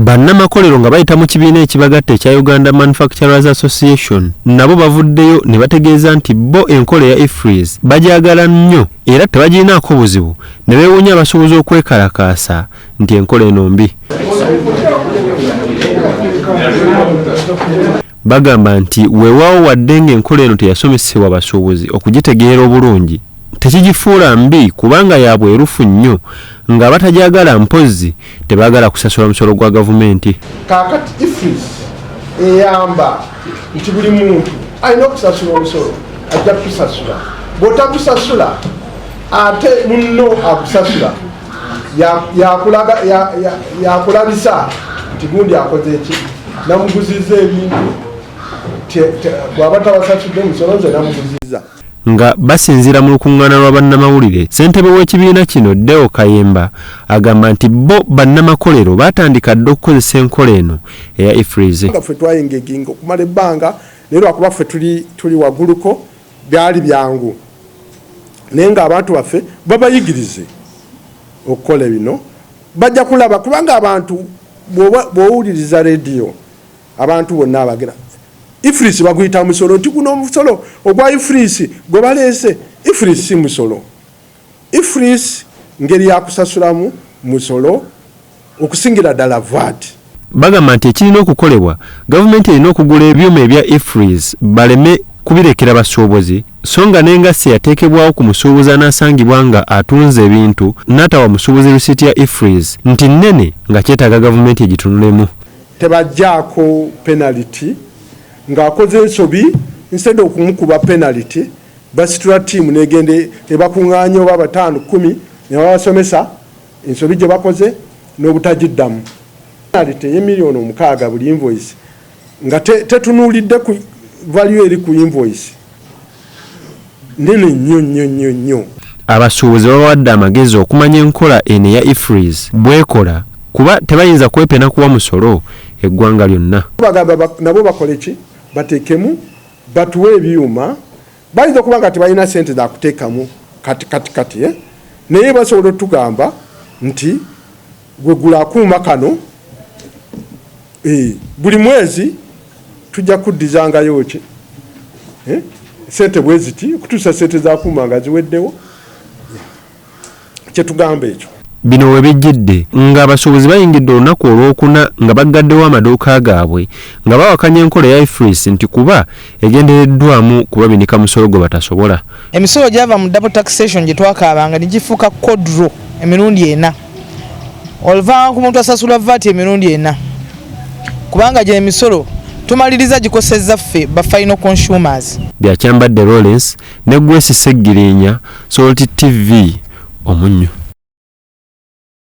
Bannamakolero nga bayita mu kibiina ekibagatta ekya Uganda Manufacturers Association nabo bavuddeyo ne bategeeza nti bo enkola ya IFRIS bagyagala nnyo era tebagirinaako buzibu ne beewuunya abasuubuzi okwekalakaasa nti enkola eno mbi. Bagamba nti weewaawo wadde ng'enkola eno teyasomesebwa abasuubuzi okugitegeera obulungi tekigifuula mbi kubanga ya bwerufu nnyo nga batajagala mpozzi tebaagala kusasula musolo gwa gavumenti. Kaakati IFRIS eyamba nti buli muntu alina okusasula omusolo ajja kusasula. Bw'otakusasula ate munno akusasula yakulabisa nti gundi akoze eki namuguziza ebintu bw'aba tabasasudde omusolo nze namuguziza. Nga basinzira mu lukuŋŋaana lwa bannamawulire ssentebe w'ekibiina kino Deo Kayemba agamba nti bo bannamakolero baatandika dde okukozesa enkola eno eya IFRIS. Ffe twayingeginga okumala ebbanga naye lwakuba ffe tuli wagguluko byali byangu naye ng'abantu baffe babayigirize okukola bino bajja kulaba kubanga abantu bw'owuliriza rediyo abantu bonna abagera IFRIS baguyita musolo nti guno omusolo ogwa IFRIS gwe baleese. IFRIS si musolo. IFRIS ngeri yakusasulamu musolo okusingira ddala VAT. Bagamba nti ekirina okukolebwa gavumenti erina okugula ebyuma ebya IFRIS baleme kubirekera basuubuzi so nga n'engassi yateekebwawo ku musuubuzi anaasangibwa nga atunze ebintu n'atawa musuubuzi risiti ya IFRIS nti nnene nga kyetaaga gavumenti egitunulemu. Tebajjaako penalty ng'akoze ensobi instead okumukuba penalty basitula ttiimu negende ebakuŋŋaanya oba 5-10 ne babasomesa ensobi gye bakoze n'obutagiddamu. Penalty y'emiliyoni 6 buli invoice nga tetunuulidde ku value eri ku invoice nene nnyo. Abasuubuzi babawadde amagezi okumanya enkola eno eya IFRIS bwekola kuba tebayinza kwepena kuwa musolo eggwanga lyonna. Bagamba nabo bakole ki bateekemu batuwe ebyuma bayinza okuba nga tebalina ssente za kuteekamu kati naye basobola otugamba nti gwegula akuuma kano buli mwezi tujja kuddizangayo ki ssente bwe ziti okutuusa ssente zakuuma nga ziweddewo kyetugamba ekyo. Bino we bijjidde ng'abasuubuzi bayingidde olunaku olwokuna nga baggaddewo amaduuka gaabwe nga bawakanya enkola ya IFRIS nti kuba egendereddwamu kubabinika musolo gwe batasobola. Emisolo gyava mu double taxation gye twakaabanga ne gifuuka kodro emirundi 4 oluvannyuma ku muntu asasula VAT emirundi 4 kubanga gye emisolo tumaliriza gikosezza ffe ba final consumers. Byakyambadde Lawrence ne Grace Seggirinya, Salt TV Omunnyo.